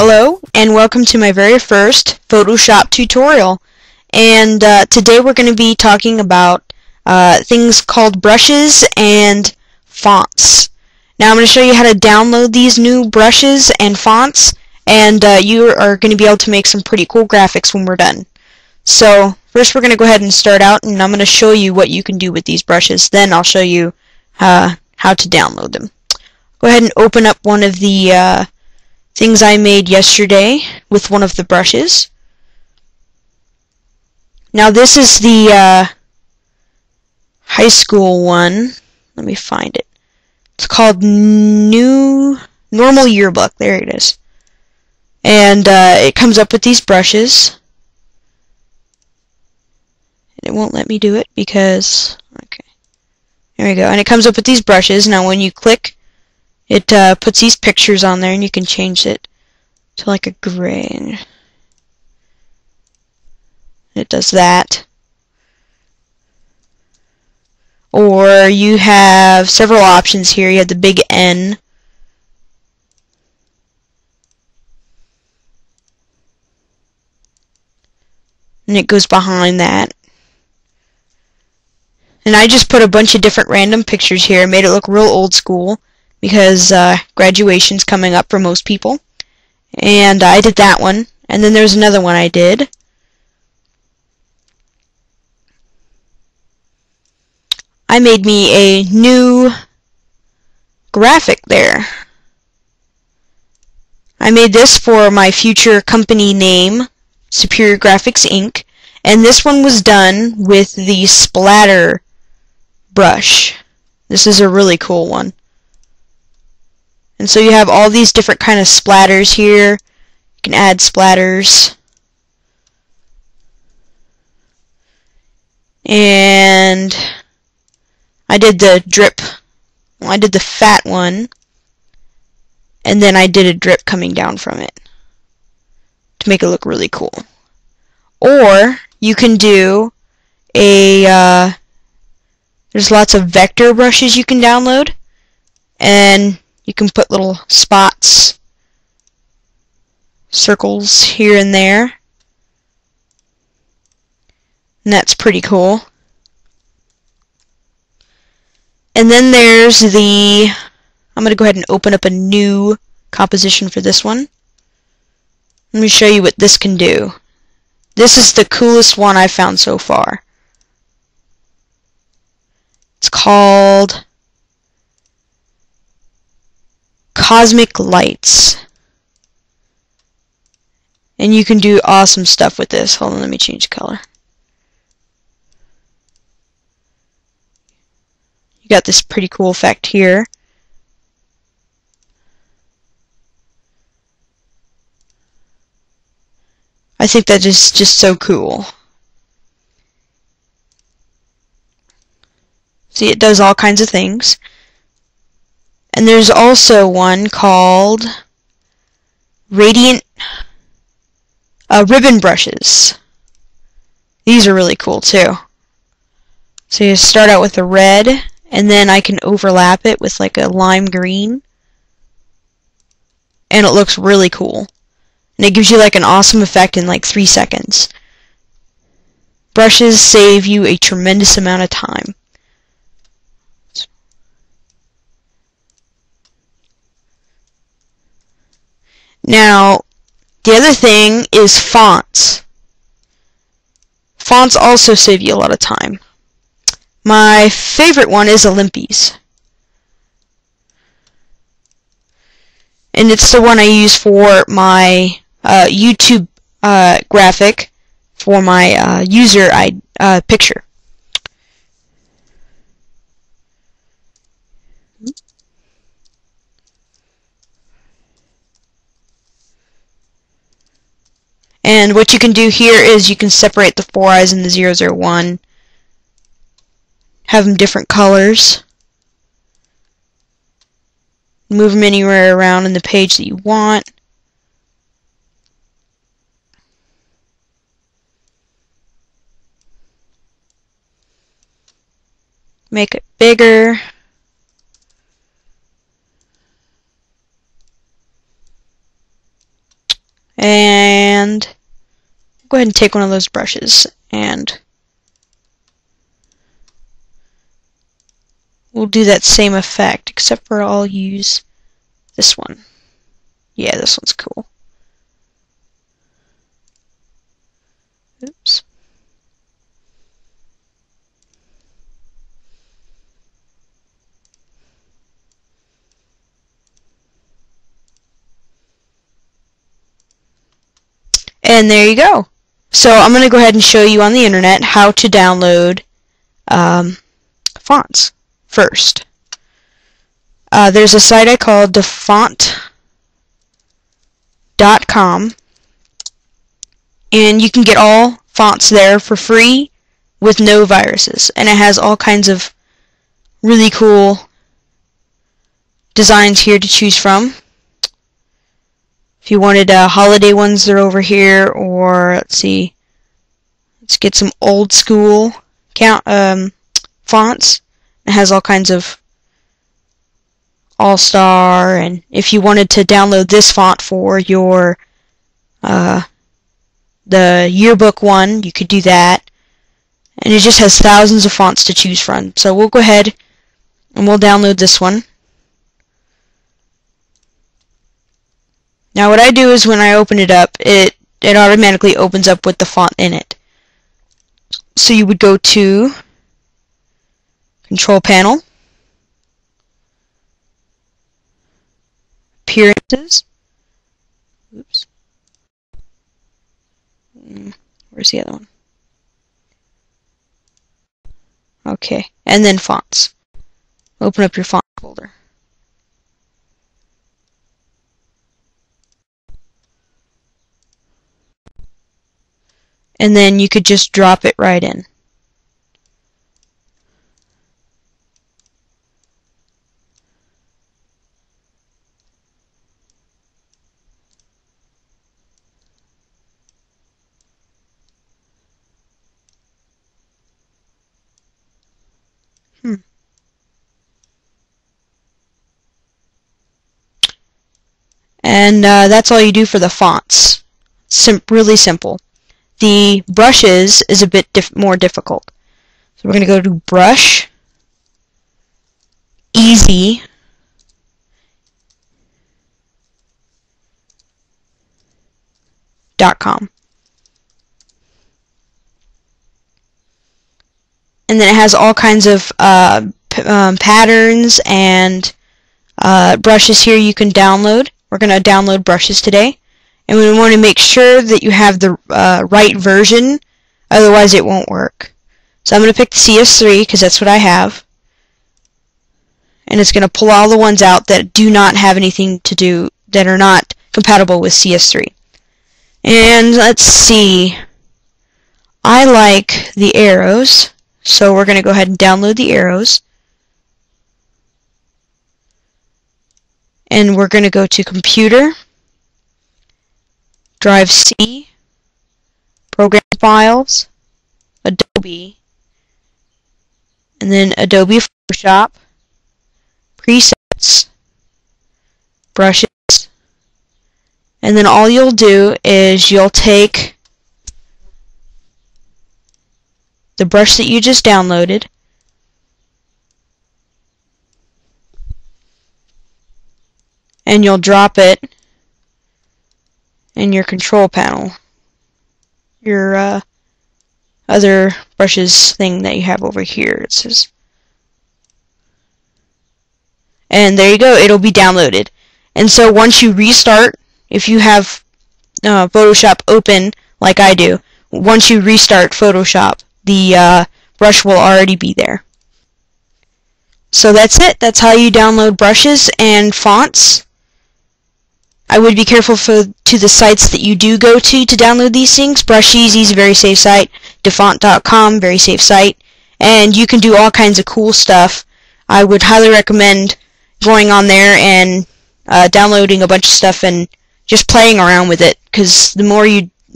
Hello and welcome to my very first Photoshop tutorial, and today we're going to be talking about things called brushes and fonts. Now I'm going to show you how to download these new brushes and fonts, and you are going to be able to make some pretty cool graphics when we're done. So first we're going to go ahead and start out, and I'm going to show you what you can do with these brushes. Then I'll show you how to download them. Go ahead and open up one of the things I made yesterday with one of the brushes. Now this is the high school one. Let me find it. It's called Normal Yearbook. There it is. And it comes up with these brushes. And it won't let me do it because... Okay. There we go. And it comes up with these brushes. Now when you click, it puts these pictures on there, and you can change it to like a gray. It does that. Or you have several options here. You have the big N. And it goes behind that. And I just put a bunch of different random pictures here and made it look real old school, because graduation's coming up for most people. And I did that one. And then there's another one I did. I made me a new graphic there. I made this for my future company name, Superior Graphics Inc. And this one was done with the splatter brush. This is a really cool one. And so you have all these different kind of splatters here. You can add splatters. And I did the drip. Well, I did the fat one. And then I did a drip coming down from it to make it look really cool. Or you can do a there's lots of vector brushes you can download, and you can put little spots, circles here and there, and that's pretty cool. And then there's the, I'm going to go ahead and open up a new composition for this one. Let me show you what this can do. This is the coolest one I've found so far. It's called Cosmic Lights. And you can do awesome stuff with this. Hold on, let me change color. You got this pretty cool effect here. I think that is just so cool. See, it does all kinds of things. And there's also one called Radiant Ribbon Brushes. These are really cool too. So you start out with a red, and then I can overlap it with like a lime green. And it looks really cool. And it gives you like an awesome effect in like 3 seconds. Brushes save you a tremendous amount of time. Now, the other thing is fonts. Fonts also save you a lot of time. My favorite one is Olympus. And it's the one I use for my YouTube graphic for my user picture. And what you can do here is you can separate the 4 eyes and the 001. Have them different colors. Move them anywhere around in the page that you want. Make it bigger. go ahead and take one of those brushes and we'll do that same effect, except for I'll use this one. Yeah, this one's cool. Oops. And there you go. So I'm going to go ahead and show you on the internet how to download fonts first. There's a site I call dafont.com, and you can get all fonts there for free with no viruses, and it has all kinds of really cool designs here to choose from. If you wanted holiday ones, they're over here, or let's get some old school fonts. It has all kinds of All-Star, and if you wanted to download this font for your the yearbook one, you could do that. And it just has thousands of fonts to choose from. So we'll go ahead and we'll download this one. Now what I do is when I open it up, it automatically opens up with the font in it. So you would go to Control Panel, Appearances. Oops. Where's the other one? Okay, and then Fonts. Open up your font folder. And then you could just drop it right in. And that's all you do for the fonts. Really simple. The brushes is a bit more difficult. So we're going to go to Brush, Easy, .com. And then it has all kinds of patterns and brushes here you can download. We're going to download brushes today. And we want to make sure that you have the right version, otherwise it won't work. So I'm going to pick the CS3 because that's what I have. And it's going to pull all the ones out that do not have anything to do, that are not compatible with CS3. And let's see. I like the arrows, so we're going to go ahead and download the arrows. And we're going to go to Computer, Drive C, Program Files, Adobe, and then Adobe Photoshop, Presets, Brushes, and then all you'll do is you'll take the brush that you just downloaded and you'll drop it in your control panel, your other brushes thing that you have over here. It says, and there you go, it'll be downloaded. And so once you restart, if you have Photoshop open like I do, once you restart Photoshop, the brush will already be there. So that's it. That's how you download brushes and fonts. I would be careful to the sites that you do go to download these things. Brusheezy is a very safe site. Dafont.com, very safe site. And you can do all kinds of cool stuff. I would highly recommend going on there and downloading a bunch of stuff and just playing around with it. Because the more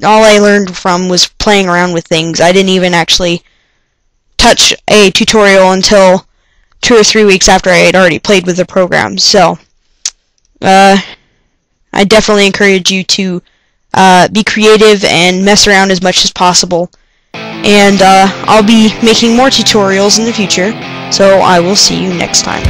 all I learned from was playing around with things. I didn't even actually touch a tutorial until 2 or 3 weeks after I had already played with the program. So, I definitely encourage you to be creative and mess around as much as possible. And I'll be making more tutorials in the future, so I will see you next time.